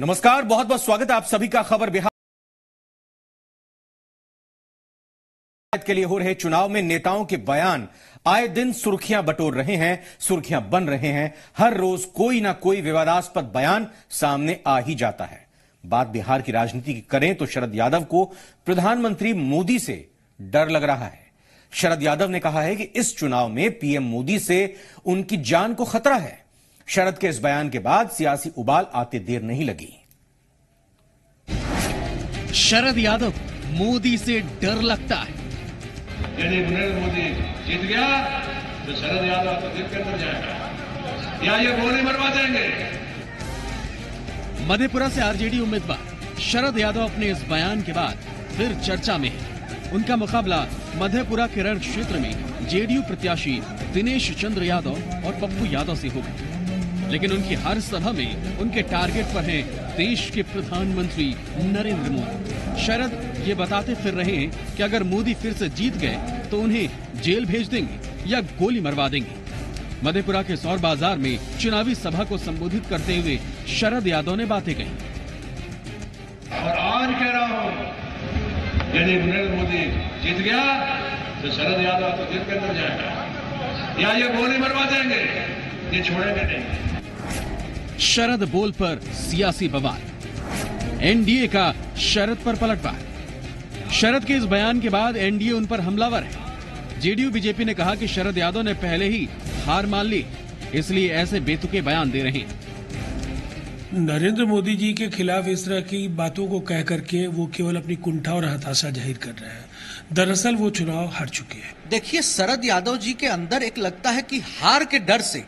नमस्कार, बहुत बहुत स्वागत है आप सभी का खबर बिहार के लिए हो रहे चुनाव में नेताओं के बयान आए दिन सुर्खियां बटोर रहे हैं, सुर्खियां बन रहे हैं। हर रोज कोई ना कोई विवादास्पद बयान सामने आ ही जाता है। बात बिहार की राजनीति की करें तो शरद यादव को प्रधानमंत्री मोदी से डर लग रहा है। शरद यादव ने कहा है कि इस चुनाव में पीएम मोदी से उनकी जान को खतरा है। शरद के इस बयान के बाद सियासी उबाल आते देर नहीं लगी। शरद यादव, मोदी से डर लगता है। यदि नरेंद्र मोदी जीत गया तो शरद यादव तो जीत के अंदर जाएगा या ये गोली मरवा देंगे। मधेपुरा से आरजेडी उम्मीदवार शरद यादव अपने इस बयान के बाद फिर चर्चा में है। उनका मुकाबला मधेपुरा के रण क्षेत्र में जेडीयू प्रत्याशी दिनेश चंद्र यादव और पप्पू यादव से होगा। लेकिन उनकी हर सभा में उनके टारगेट पर हैं देश के प्रधानमंत्री नरेंद्र मोदी। शरद ये बताते फिर रहे हैं कि अगर मोदी फिर से जीत गए तो उन्हें जेल भेज देंगे या गोली मरवा देंगे। मधेपुरा के सौर बाजार में चुनावी सभा को संबोधित करते हुए शरद यादव ने बातें कही। और आज कह रहा हूं, यदि नरेंद्र मोदी जीत गया तो शरद यादव तो जीत के अंदर जाएगा या ये गोली मरवा देंगे, ये छोड़ेंगे नहीं। शरद बोल पर सियासी बवाल। एनडीए का शरद पर पलटवार। शरद के इस बयान के बाद एनडीए उन पर हमलावर है। जेडीयू बीजेपी ने कहा कि शरद यादव ने पहले ही हार मान ली, इसलिए ऐसे बेतुके बयान दे रहे हैं। नरेंद्र मोदी जी के खिलाफ इस तरह की बातों को कह करके वो केवल अपनी कुंठा और हताशा जाहिर कर रहे हैं। दरअसल वो चुनाव हार चुके हैं। देखिए, शरद यादव जी के अंदर एक लगता है कि हार के डर से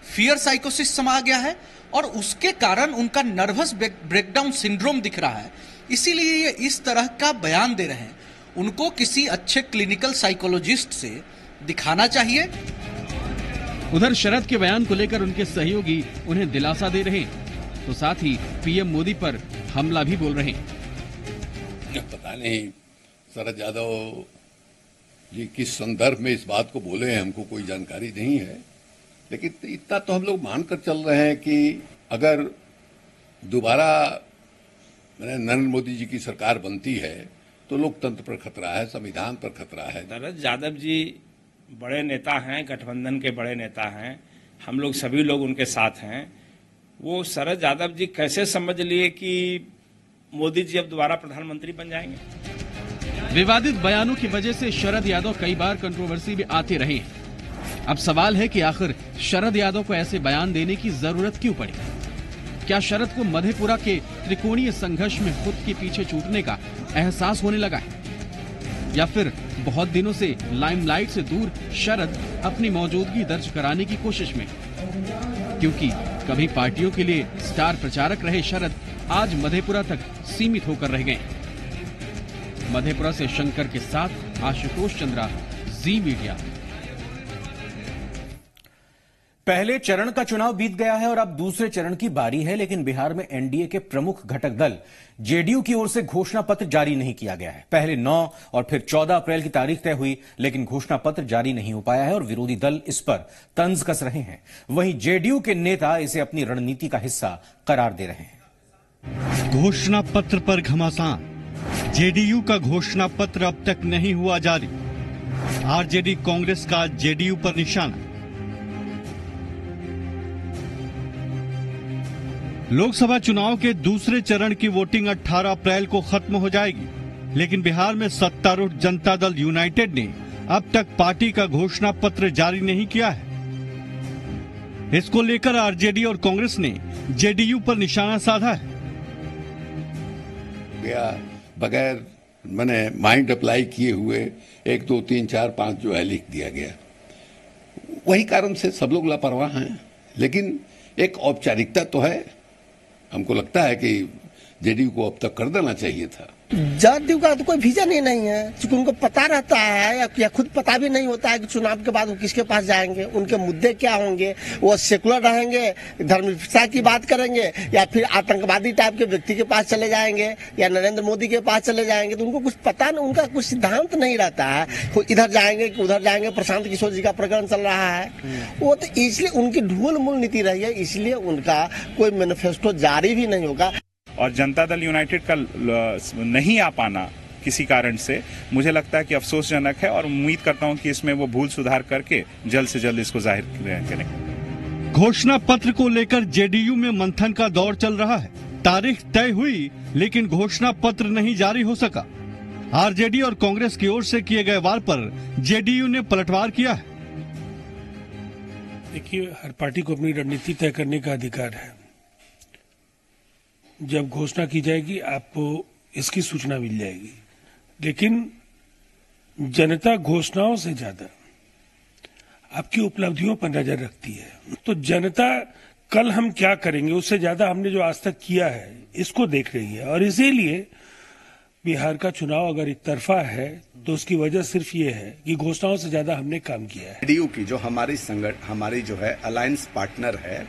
फियर साइकोसिस समा गया है और उसके कारण उनका नर्वस ब्रेकडाउन सिंड्रोम दिख रहा है। इसीलिए ये इस तरह का बयान दे रहे हैं। उनको किसी अच्छे क्लिनिकल साइकोलॉजिस्ट से दिखाना चाहिए। उधर शरद के बयान को लेकर उनके सहयोगी उन्हें दिलासा दे रहे हैं, तो साथ ही पीएम मोदी पर हमला भी बोल रहे हैं। पता नहीं शरद यादव जी किस संदर्भ में इस बात को बोले हैं, हमको कोई जानकारी नहीं है। लेकिन इतना तो हम लोग मानकर चल रहे हैं कि अगर दोबारा नरेंद्र मोदी जी की सरकार बनती है तो लोकतंत्र पर खतरा है, संविधान पर खतरा है। शरद यादव जी बड़े नेता हैं, गठबंधन के बड़े नेता हैं, हम लोग सभी लोग उनके साथ हैं। वो शरद यादव जी कैसे समझ लिए कि मोदी जी अब दोबारा प्रधानमंत्री बन जाएंगे। विवादित बयानों की वजह से शरद यादव कई बार कंट्रोवर्सी में आते रहे हैं। अब सवाल है कि आखिर शरद यादव को ऐसे बयान देने की जरूरत क्यों पड़ी? क्या शरद को मधेपुरा के त्रिकोणीय संघर्ष में खुद के पीछे छूटने का एहसास होने लगा है, या फिर बहुत दिनों से लाइमलाइट से दूर शरद अपनी मौजूदगी दर्ज कराने की कोशिश में? क्योंकि कभी पार्टियों के लिए स्टार प्रचारक रहे शरद आज मधेपुरा तक सीमित होकर रह गए। मधेपुरा से शंकर के साथ आशुतोष चंद्रा, जी मीडिया। पहले चरण का चुनाव बीत गया है और अब दूसरे चरण की बारी है, लेकिन बिहार में एनडीए के प्रमुख घटक दल जेडीयू की ओर से घोषणा पत्र जारी नहीं किया गया है। पहले 9 और फिर 14 अप्रैल की तारीख तय हुई, लेकिन घोषणा पत्र जारी नहीं हो पाया है और विरोधी दल इस पर तंज कस रहे हैं। वहीं जेडीयू के नेता इसे अपनी रणनीति का हिस्सा करार दे रहे हैं। घोषणा पत्र पर घमासान। जेडीयू का घोषणा पत्र अब तक नहीं हुआ जारी। आरजेडी कांग्रेस का जेडीयू पर निशाना। लोकसभा चुनाव के दूसरे चरण की वोटिंग 18 अप्रैल को खत्म हो जाएगी, लेकिन बिहार में सत्तारूढ़ जनता दल यूनाइटेड ने अब तक पार्टी का घोषणा पत्र जारी नहीं किया है। इसको लेकर आरजेडी और कांग्रेस ने जेडीयू पर निशाना साधा है। बगैर माइंड अप्लाई किए हुए 1 2 3 4 5 जो है लिख दिया गया। वही कारण से सब लोग लापरवाह हैं, लेकिन एक औपचारिकता तो है। हमको लगता है कि जेडीयू को अब तक कर देना चाहिए था। जेडीयू का तो कोई विजन ही नहीं है, क्योंकि उनको पता रहता है या खुद पता भी नहीं होता है कि चुनाव के बाद वो किसके पास जाएंगे, उनके मुद्दे क्या होंगे। वो सेकुलर रहेंगे, धर्मनिरपेक्षता की बात करेंगे, या फिर आतंकवादी टाइप के व्यक्ति के पास चले जाएंगे, या नरेंद्र मोदी के पास चले जाएंगे। तो उनको कुछ पता नहीं, उनका कुछ सिद्धांत नहीं रहता है। इधर जाएंगे कि उधर जाएंगे। प्रशांत किशोर जी का प्रकरण चल रहा है, वो तो इसलिए उनकी ढूल मूल नीति रही है, इसलिए उनका कोई मैनिफेस्टो जारी भी नहीं होगा। और जनता दल यूनाइटेड का नहीं आ पाना किसी कारण से मुझे लगता है कि अफसोसजनक है और उम्मीद करता हूं कि इसमें वो भूल सुधार करके जल्द से जल्द इसको जाहिर करें। घोषणा पत्र को लेकर जेडीयू में मंथन का दौर चल रहा है। तारीख तय हुई लेकिन घोषणा पत्र नहीं जारी हो सका। आरजेडी और कांग्रेस की ओर से किए गए वार पर जेडीयू ने पलटवार किया है। देखिए, हर पार्टी को अपनी रणनीति तय करने का अधिकार है। जब घोषणा की जाएगी आपको इसकी सूचना मिल जाएगी, लेकिन जनता घोषणाओं से ज्यादा आपकी उपलब्धियों पर नजर रखती है। तो जनता कल हम क्या करेंगे उससे ज्यादा हमने जो आज तक किया है इसको देख रही है। और इसीलिए बिहार का चुनाव अगर एक तरफा है तो उसकी वजह सिर्फ ये है कि घोषणाओं से ज्यादा हमने काम किया है। जेडीयू की जो हमारी जो है अलायंस पार्टनर है,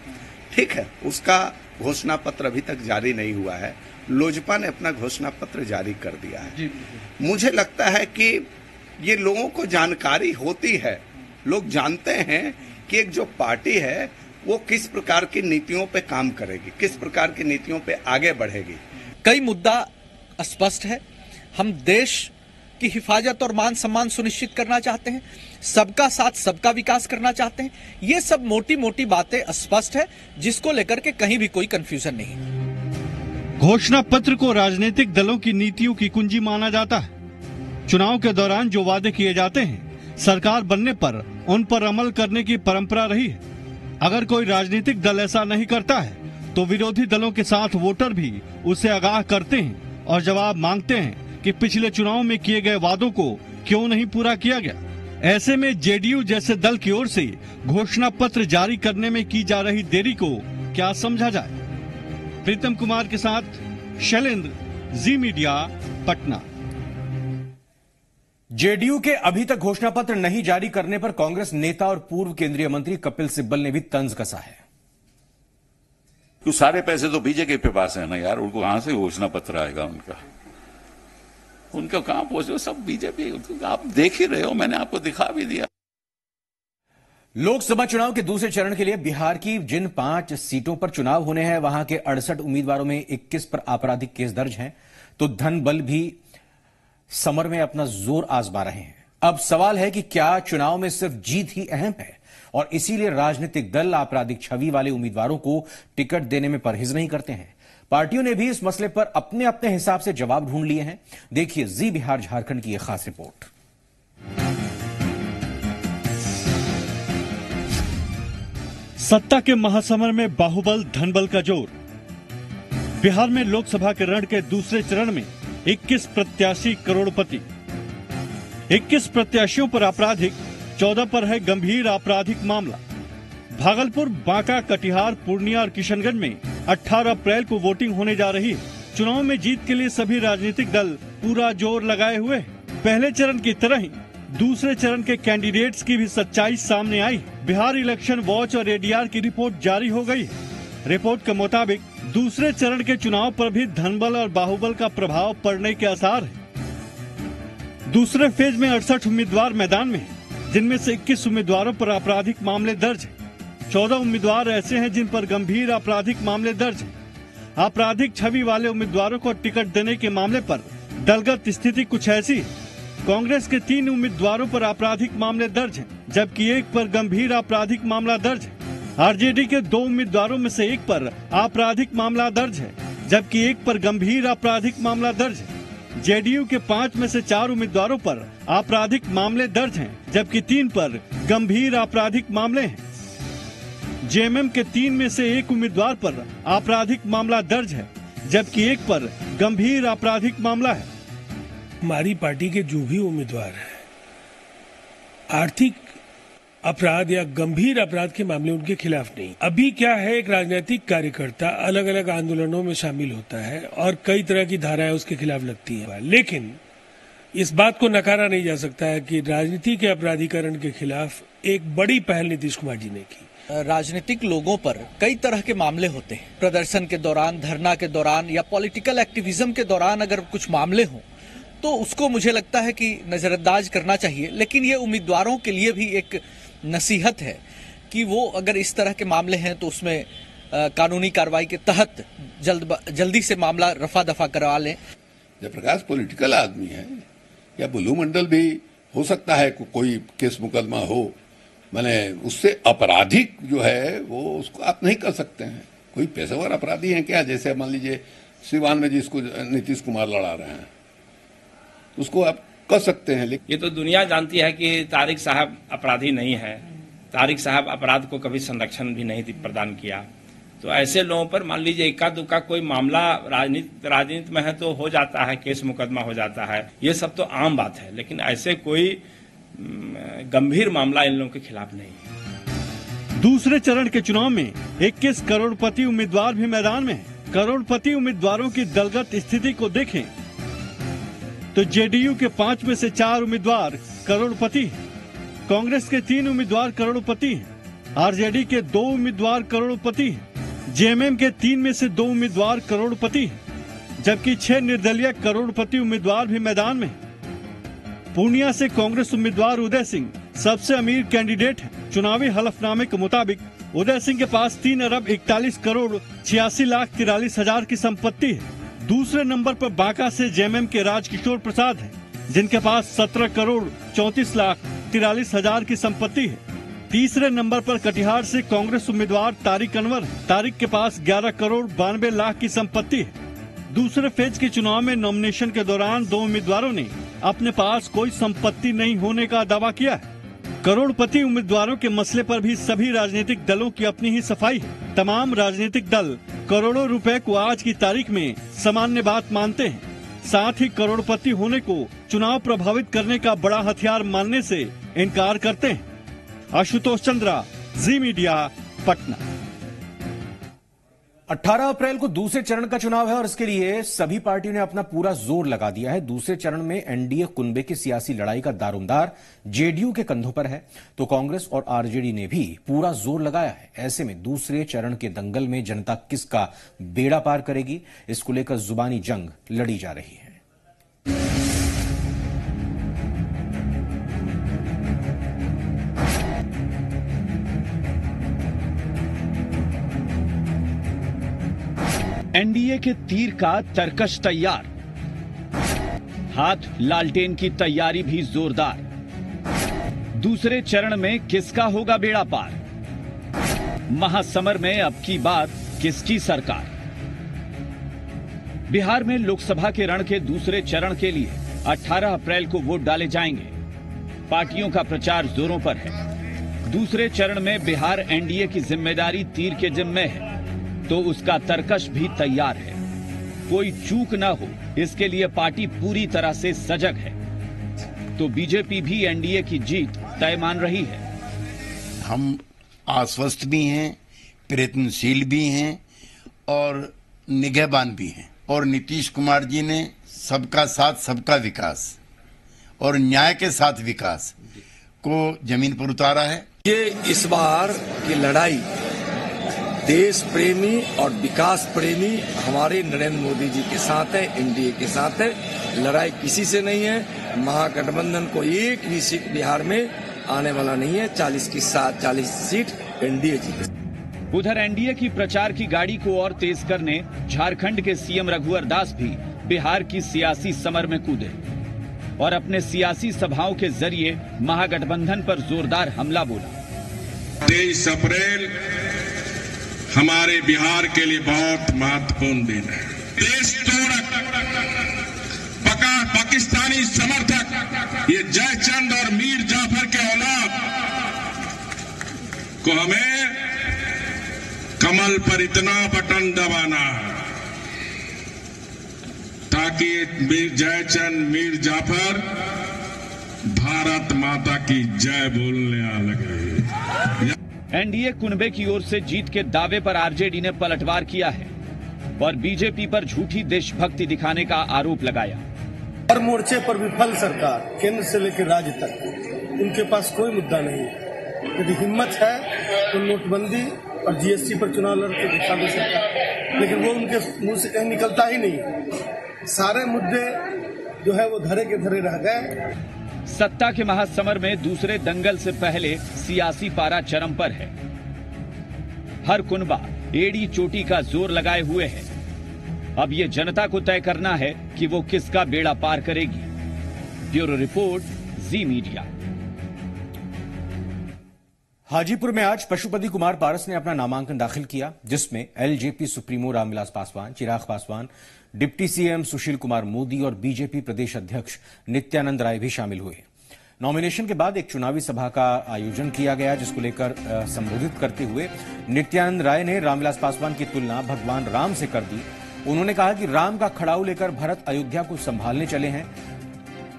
ठीक है, उसका घोषणा पत्र अभी तक जारी नहीं हुआ है। लोजपा ने अपना घोषणा पत्र जारी कर दिया है। मुझे लगता है कि ये लोगों को जानकारी होती है, लोग जानते हैं कि एक जो पार्टी है वो किस प्रकार की नीतियों पे काम करेगी, किस प्रकार की नीतियों पे आगे बढ़ेगी। कई मुद्दा स्पष्ट है। हम देश की हिफाजत और मान सम्मान सुनिश्चित करना चाहते हैं, सबका साथ सबका विकास करना चाहते हैं। ये सब मोटी मोटी बातें स्पष्ट है, जिसको लेकर के कहीं भी कोई कंफ्यूजन नहीं। घोषणा पत्र को राजनीतिक दलों की नीतियों की कुंजी माना जाता है। चुनाव के दौरान जो वादे किए जाते हैं, सरकार बनने पर उन पर अमल करने की परंपरा रही है। अगर कोई राजनीतिक दल ऐसा नहीं करता है तो विरोधी दलों के साथ वोटर भी उसे आगाह करते हैं और जवाब मांगते हैं कि पिछले चुनाव में किए गए वादों को क्यों नहीं पूरा किया गया। ऐसे में जेडीयू जैसे दल की ओर से घोषणा पत्र जारी करने में की जा रही देरी को क्या समझा जाए। प्रीतम कुमार के साथ शैलेंद्र, जी मीडिया, पटना। जेडीयू के अभी तक घोषणा पत्र नहीं जारी करने पर कांग्रेस नेता और पूर्व केंद्रीय मंत्री कपिल सिब्बल ने भी तंज कसा है। तो सारे पैसे तो बीजेपी के पास है ना यार, उनको कहां से घोषणा पत्र आएगा उनका कहां पहुंचे, सब बीजेपी। आप देख ही रहे हो, मैंने आपको दिखा भी दिया। लोकसभा चुनाव के दूसरे चरण के लिए बिहार की जिन 5 सीटों पर चुनाव होने हैं, वहां के 68 उम्मीदवारों में 21 पर आपराधिक केस दर्ज हैं, तो धन बल भी समर में अपना जोर आजमा रहे हैं। अब सवाल है कि क्या चुनाव में सिर्फ जीत ही अहम है और इसीलिए राजनीतिक दल आपराधिक छवि वाले उम्मीदवारों को टिकट देने में परहेज नहीं करते हैं। पार्टियों ने भी इस मसले पर अपने अपने हिसाब से जवाब ढूंढ लिए हैं। देखिए जी बिहार झारखंड की यह खास रिपोर्ट। सत्ता के महासमर में बाहुबल धनबल का जोर। बिहार में लोकसभा के रण के दूसरे चरण में 21 प्रत्याशी करोड़पति। 21 प्रत्याशियों पर आपराधिक, 14 पर है गंभीर आपराधिक मामला। भागलपुर, बांका, कटिहार, पूर्णिया और किशनगंज में 18 अप्रैल को वोटिंग होने जा रही है। चुनाव में जीत के लिए सभी राजनीतिक दल पूरा जोर लगाए हुए हैं। पहले चरण की तरह ही दूसरे चरण के कैंडिडेट्स की भी सच्चाई सामने आई। बिहार इलेक्शन वॉच और एडीआर की रिपोर्ट जारी हो गई है। रिपोर्ट के मुताबिक दूसरे चरण के चुनाव पर भी धनबल और बाहुबल का प्रभाव पड़ने के आसार है। दूसरे फेज में 68 उम्मीदवार मैदान में हैं, जिनमें से 21 उम्मीदवारों पर आपराधिक मामले दर्ज हैं। 14 उम्मीदवार ऐसे हैं जिन पर गंभीर आपराधिक मामले दर्ज हैं। आपराधिक छवि वाले उम्मीदवारों को टिकट देने के मामले पर दलगत स्थिति कुछ ऐसी है। कांग्रेस के 3 उम्मीदवारों पर आपराधिक मामले दर्ज हैं, जबकि एक पर गंभीर आपराधिक मामला दर्ज है। आरजेडी के 2 उम्मीदवारों में से एक पर आपराधिक मामला दर्ज है, जबकि एक पर गंभीर आपराधिक मामला दर्ज है। जेडीयू के 5 में से 4 उम्मीदवारों पर आपराधिक मामले दर्ज हैं, जबकि 3 पर गंभीर आपराधिक मामले हैं। जेएमएम के 3 में से 1 उम्मीदवार पर आपराधिक मामला दर्ज है, जबकि एक पर गंभीर आपराधिक मामला है। हमारी पार्टी के जो भी उम्मीदवार हैं, आर्थिक अपराध या गंभीर अपराध के मामले उनके खिलाफ नहीं। अभी क्या है, एक राजनीतिक कार्यकर्ता अलग अलग आंदोलनों में शामिल होता है और कई तरह की धाराएं उसके खिलाफ लगती हैं, लेकिन इस बात को नकारा नहीं जा सकता है कि राजनीति के अपराधीकरण के खिलाफ एक बड़ी पहल नीतीश कुमार जी ने की। राजनीतिक लोगों पर कई तरह के मामले होते हैं। प्रदर्शन के दौरान, धरना के दौरान या पॉलिटिकल एक्टिविज्म के दौरान अगर कुछ मामले हों तो उसको मुझे लगता है कि नजरअंदाज करना चाहिए। लेकिन ये उम्मीदवारों के लिए भी एक नसीहत है कि वो अगर इस तरह के मामले हैं तो उसमें कानूनी कार्रवाई के तहत जल्दी से मामला रफा दफा करवा लें। जयप्रकाश पॉलिटिकल आदमी है, या बुल्लू मंडल भी हो सकता है कोई केस मुकदमा हो, मैंने उससे आपराधिक जो है वो उसको आप नहीं कर सकते हैं। कोई पेशेवर अपराधी हैं क्या? जैसे मान लीजिए सिवान में जिसको नीतीश कुमार लड़ा रहे हैं, उसको आप कर सकते हैं। ये तो दुनिया जानती है कि तारिक साहब अपराधी नहीं है। तारिक साहब अपराध को कभी संरक्षण भी नहीं प्रदान किया। तो ऐसे लोगों पर मान लीजिए इक्का दुक्का कोई मामला राजनीति में है तो हो जाता है, केस मुकदमा हो जाता है, ये सब तो आम बात है। लेकिन ऐसे कोई गंभीर मामला इन लोगों के खिलाफ नहीं है। दूसरे चरण के चुनाव में 21 करोड़पति उम्मीदवार भी मैदान में हैं। करोड़पति उम्मीदवारों की दलगत स्थिति को देखें तो जेडीयू के 5 में से 4 उम्मीदवार करोड़पति हैं, कांग्रेस के 3 उम्मीदवार करोड़पति हैं, आरजेडी के 2 उम्मीदवार करोड़पति हैं, जेएमएम के 3 में से 2 उम्मीदवार करोड़पति हैं, जबकि 6 निर्दलीय करोड़पति उम्मीदवार भी मैदान में हैं। पूर्णिया से कांग्रेस उम्मीदवार उदय सिंह सबसे अमीर कैंडिडेट है। चुनावी हलफनामे के मुताबिक उदय सिंह के पास 3 अरब 41 करोड़ 86 लाख 43 हजार की संपत्ति है। दूसरे नंबर पर बांका से जेएमएम के राजकिशोर प्रसाद हैं, जिनके पास 17 करोड़ 34 लाख 43 हजार की संपत्ति है। तीसरे नंबर पर कटिहार से कांग्रेस उम्मीदवार तारिक अनवर है। तारिक के पास 11 करोड़ 92 लाख की संपत्ति है। दूसरे फेज के चुनाव में नॉमिनेशन के दौरान 2 उम्मीदवारों ने अपने पास कोई संपत्ति नहीं होने का दावा किया है। करोड़पति उम्मीदवारों के मसले पर भी सभी राजनीतिक दलों की अपनी ही सफाई है। तमाम राजनीतिक दल करोड़ों रुपए को आज की तारीख में सामान्य बात मानते हैं। साथ ही करोड़पति होने को चुनाव प्रभावित करने का बड़ा हथियार मानने से इनकार करते हैं। आशुतोष चंद्रा, जी मीडिया, पटना। 18 अप्रैल को दूसरे चरण का चुनाव है और इसके लिए सभी पार्टियों ने अपना पूरा जोर लगा दिया है। दूसरे चरण में एनडीए कुनबे की सियासी लड़ाई का दारोमदार जेडीयू के कंधों पर है, तो कांग्रेस और आरजेडी ने भी पूरा जोर लगाया है। ऐसे में दूसरे चरण के दंगल में जनता किसका बेड़ा पार करेगी, इसको लेकर जुबानी जंग लड़ी जा रही है। एनडीए के तीर का तरकश तैयार, हाथ लालटेन की तैयारी भी जोरदार। दूसरे चरण में किसका होगा बेड़ा पार? महासमर में अब की बार किसकी सरकार? बिहार में लोकसभा के रण के दूसरे चरण के लिए 18 अप्रैल को वोट डाले जाएंगे। पार्टियों का प्रचार जोरों पर है। दूसरे चरण में बिहार एनडीए की जिम्मेदारी तीर के जिम्मे है, तो उसका तरकश भी तैयार है। कोई चूक न हो, इसके लिए पार्टी पूरी तरह से सजग है। तो बीजेपी भी एनडीए की जीत तय मान रही है। हम आश्वस्त भी हैं, प्रयत्नशील भी हैं और निगहबान भी हैं। और नीतीश कुमार जी ने सबका साथ सबका विकास और न्याय के साथ विकास को जमीन पर उतारा है। ये इस बार की लड़ाई देश प्रेमी और विकास प्रेमी हमारे नरेंद्र मोदी जी के साथ है, एनडीए के साथ है। लड़ाई किसी से नहीं है। महागठबंधन को एक भी सीट बिहार में आने वाला नहीं है। 40 की 40 सीट एनडीए जी। उधर एनडीए की प्रचार की गाड़ी को और तेज करने झारखंड के सीएम रघुवर दास भी बिहार की सियासी समर में कूदे और अपने सियासी सभाओं के जरिए महागठबंधन पर जोरदार हमला बोला। 23 अप्रैल हमारे बिहार के लिए बहुत महत्वपूर्ण दिन है। देश तोड़क पाकिस्तानी समर्थक ये जयचंद और मीर जाफर के औलाद को हमें कमल पर इतना बटन दबाना है ताकि मीर जयचंद मीर जाफर भारत माता की जय बोलने आ लगे। एनडीए कुनबे की ओर से जीत के दावे पर आरजेडी ने पलटवार किया है और बीजेपी पर झूठी देशभक्ति दिखाने का आरोप लगाया। हर मोर्चे पर विफल सरकार, केंद्र से लेकर राज्य तक उनके पास कोई मुद्दा नहीं है। यदि हिम्मत है तो नोटबंदी और जीएसटी पर चुनाव लड़के दिखा दे सरकार, लेकिन वो उनके मुंह से कहीं निकलता ही नहीं। सारे मुद्दे जो है वो धरे के धरे रह गए। सत्ता के महासमर में दूसरे दंगल से पहले सियासी पारा चरम पर है। हर कुनबा एड़ी चोटी का जोर लगाए हुए है। अब ये जनता को तय करना है कि वो किसका बेड़ा पार करेगी। ब्यूरो रिपोर्ट, जी मीडिया। हाजीपुर में आज पशुपति कुमार पारस ने अपना नामांकन दाखिल किया, जिसमें LJP supremo Ramvilas Paswan, Chirag Paswan, deputy CM Sushil Kumar Modi और बीजेपी प्रदेश अध्यक्ष नित्यानंद राय भी शामिल हुए। नॉमिनेशन के बाद एक चुनावी सभा का आयोजन किया गया, जिसको लेकर संबोधित करते हुए नित्यानंद राय ने रामविलास पासवान की तुलना भगवान राम से कर दी। उन्होंने कहा कि राम का खड़ाऊ लेकर भरत अयोध्या को संभालने चले हैं।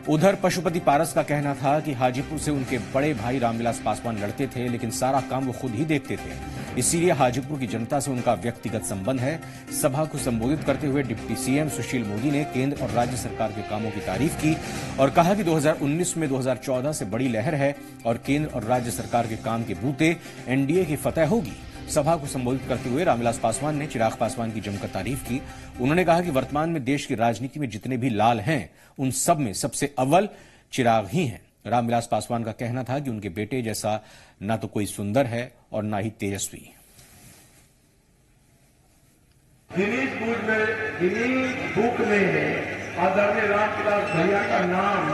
उधर पशुपति पारस का कहना था कि हाजीपुर से उनके बड़े भाई रामविलास पासवान लड़ते थे, लेकिन सारा काम वो खुद ही देखते थे, इसीलिए हाजीपुर की जनता से उनका व्यक्तिगत संबंध है। सभा को संबोधित करते हुए डिप्टी सीएम सुशील मोदी ने केंद्र और राज्य सरकार के कामों की तारीफ की और कहा कि 2019 में 2014 से बड़ी लहर है और केंद्र और राज्य सरकार के काम के बूते एनडीए की फतह होगी। सभा को संबोधित करते हुए रामविलास पासवान ने चिराग पासवान की जमकर तारीफ की। उन्होंने कहा कि वर्तमान में देश की राजनीति में जितने भी लाल हैं, उन सब में सबसे अव्वल चिराग ही हैं। रामविलास पासवान का कहना था कि उनके बेटे जैसा ना तो कोई सुंदर है और ना ही तेजस्वी। गिनीज बुक में आदरणीय रामविलास भैया का नाम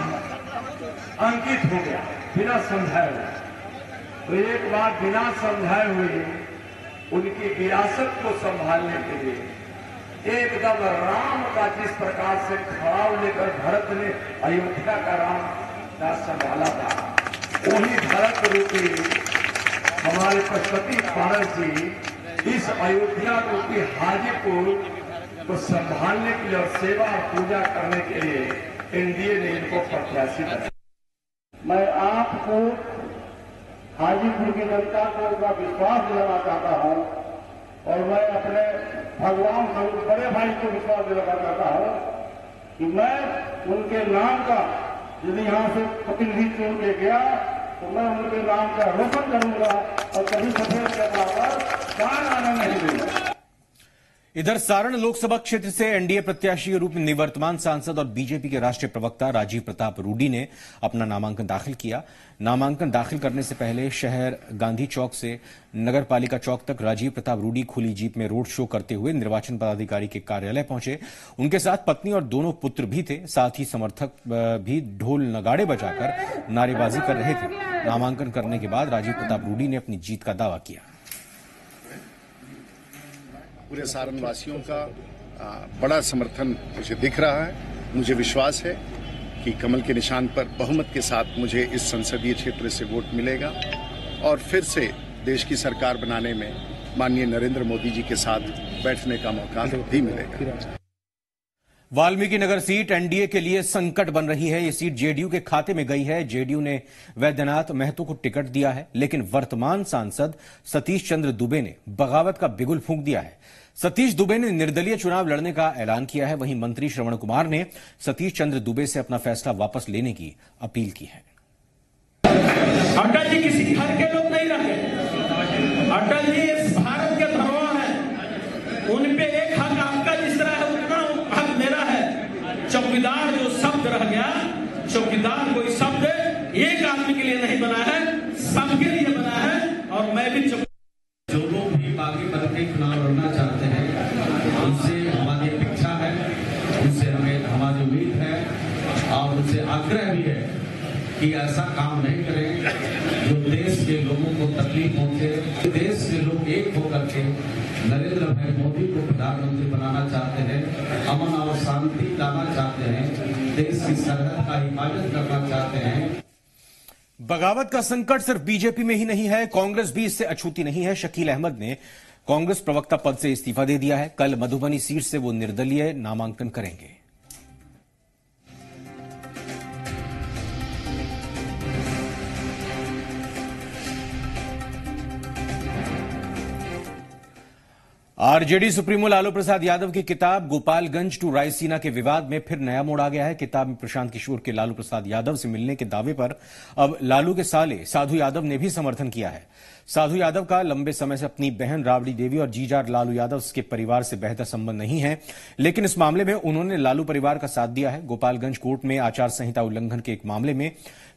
अंकित हो गया बिना समझाए हुए। तो एक बार बिना समझाए हुए उनकी विरासत को संभालने के लिए एकदम राम का जिस प्रकार से खड़ाऊ लेकर भरत ने अयोध्या का राम का संभाला था, वही भरत रूपी हमारे पशुपति पारस जी इस अयोध्या रूपी हाजीपुर को संभालने के लिए और सेवा और पूजा करने के लिए एनडीए ने इनको प्रत्याशी बनाया। मैं आपको हाजीपुर की जनता को उनका विश्वास दिलाना चाहता हूं और मैं अपने भगवान स्वरूप बड़े भाई को विश्वास दिलाना चाहता हूं कि मैं उनके नाम का यदि यहां से प्रतिनिधि चुन के गया तो मैं उनके नाम का रोशन करूंगा और कभी सफेद कपड़ा पर कान आने नहीं दूंगा। इधर सारण लोकसभा क्षेत्र से एनडीए प्रत्याशी के रूप में निवर्तमान सांसद और बीजेपी के राष्ट्रीय प्रवक्ता राजीव प्रताप रूडी ने अपना नामांकन दाखिल किया। नामांकन दाखिल करने से पहले शहर गांधी चौक से नगर पालिका चौक तक राजीव प्रताप रूडी खुली जीप में रोड शो करते हुए निर्वाचन पदाधिकारी के कार्यालय पहुंचे। उनके साथ पत्नी और दोनों पुत्र भी थे। साथ ही समर्थक भी ढोल नगाड़े बजाकर नारेबाजी कर रहे थे। नामांकन करने के बाद राजीव प्रताप रूडी ने अपनी जीत का दावा किया। पूरे सारण वासियों का बड़ा समर्थन मुझे दिख रहा है। मुझे विश्वास है कि कमल के निशान पर बहुमत के साथ मुझे इस संसदीय क्षेत्र से वोट मिलेगा और फिर से देश की सरकार बनाने में माननीय नरेंद्र मोदी जी के साथ बैठने का मौका भी मिलेगा। वाल्मीकि नगर सीट एनडीए के लिए संकट बन रही है। ये सीट जेडीयू के खाते में गई है। जेडीयू ने वैद्यनाथ महतो को टिकट दिया है, लेकिन वर्तमान सांसद सतीश चंद्र दुबे ने बगावत का बिगुल फूंक दिया है। सतीश दुबे ने निर्दलीय चुनाव लड़ने का ऐलान किया है। वहीं मंत्री श्रवण कुमार ने सतीश चंद्र दुबे से अपना फैसला वापस लेने की अपील की है। अटल जी किसी घर के लोग नहीं रहे। अटल जी इस भारत के धरोहर हैं। उन पे एक हक आपका जिस तरह है उतना हक मेरा है। चौकीदार जो शब्द रह गया, चौकीदार कोई शब्द एक आदमी के लिए नहीं बना है, सबके लिए बना है। और मैं भी जो लोग भी बागी पद के चुनाव लड़ना चाहते हैं, उनसे हमारी अपेक्षा है, उनसे हमारी उम्मीद है और उनसे आग्रह भी है कि ऐसा काम नहीं करें जो देश के लोगों को तकलीफ पहुंचे। देश के लोग एक होकर के नरेंद्र भाई मोदी को प्रधानमंत्री बनाना चाहते हैं, अमन और शांति लाना चाहते हैं, देश की सरहद का हिफाजत करना चाहते हैं। बगावत का संकट सिर्फ बीजेपी में ही नहीं है, कांग्रेस भी इससे अछूती नहीं है। शकील अहमद ने कांग्रेस प्रवक्ता पद से इस्तीफा दे दिया है। कल मधुबनी सीट से वो निर्दलीय नामांकन करेंगे। आरजेडी सुप्रीमो लालू प्रसाद यादव की किताब गोपालगंज टू रायसीना के विवाद में फिर नया मोड़ आ गया है। किताब में प्रशांत किशोर के लालू प्रसाद यादव से मिलने के दावे पर अब लालू के साले साधु यादव ने भी समर्थन किया है। साधु यादव का लंबे समय से अपनी बहन राबड़ी देवी और जीजा लालू यादव के परिवार से बेहतर संबंध नहीं है, लेकिन इस मामले में उन्होंने लालू परिवार का साथ दिया है। गोपालगंज कोर्ट में आचार संहिता उल्लंघन के एक मामले में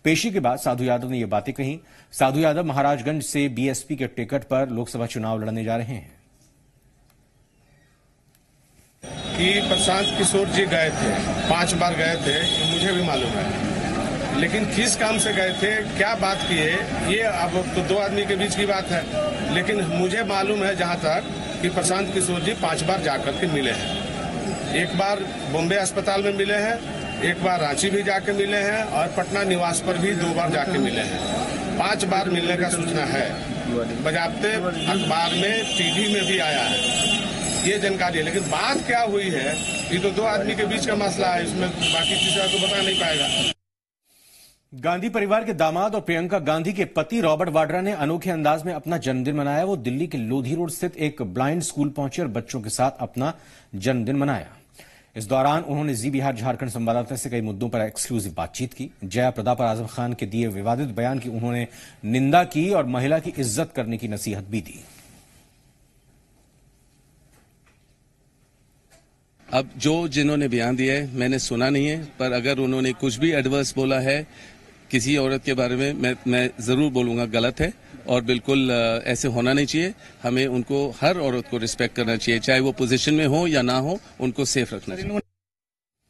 पेशी के बाद साधु यादव ने यह बातें कही। साधु यादव महाराजगंज से बीएसपी के टिकट पर लोकसभा चुनाव लड़ने जा रहे हैं। कि प्रशांत किशोर जी गए थे, 5 बार गए थे, मुझे भी मालूम है, लेकिन किस काम से गए थे, क्या बात किए, ये अब तो 2 आदमी के बीच की बात है। लेकिन मुझे मालूम है जहाँ तक कि प्रशांत किशोर जी 5 बार जाकर के मिले हैं। एक बार बॉम्बे अस्पताल में मिले हैं, एक बार रांची भी जाके मिले हैं और पटना निवास पर भी 2 बार जाके मिले हैं। 5 बार मिलने का सूचना है, बजाते अखबार में, टीवी में भी आया है, ये जानकारी है। लेकिन बात क्या हुई है, ये तो 2 आदमी के बीच का मसला है, इसमें बाकी चीजें तो बता नहीं पाएगा। गांधी परिवार के दामाद और प्रियंका गांधी के पति रॉबर्ट वाड्रा ने अनोखे अंदाज में अपना जन्मदिन मनाया। वो दिल्ली के लोधी रोड स्थित एक ब्लाइंड स्कूल पहुंचे और बच्चों के साथ अपना जन्मदिन मनाया। इस दौरान उन्होंने जी बिहार झारखंड संवाददाता से कई मुद्दों पर एक्सक्लूसिव बातचीत की। जया प्रदा पर आजम खान के दिए विवादित बयान की उन्होंने निंदा की और महिला की इज्जत करने की नसीहत भी दी। अब जिन्होंने बयान दिया है मैंने सुना नहीं है, पर अगर उन्होंने कुछ भी एडवर्स बोला है किसी औरत के बारे में, मैं जरूर बोलूंगा गलत है और बिल्कुल ऐसे होना नहीं चाहिए। हमें उनको, हर औरत को रिस्पेक्ट करना चाहिए, चाहे वो पोजीशन में हो या ना हो, उनको सेफ रखना चाहिए।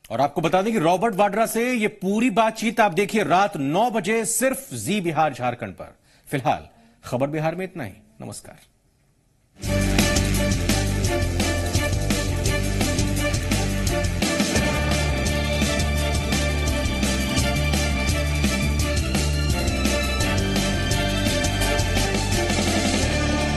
और आपको बता दें कि रॉबर्ट वाड्रा से ये पूरी बातचीत आप देखिए रात 9 बजे सिर्फ जी बिहार झारखंड पर। फिलहाल खबर बिहार में इतना ही। नमस्कार।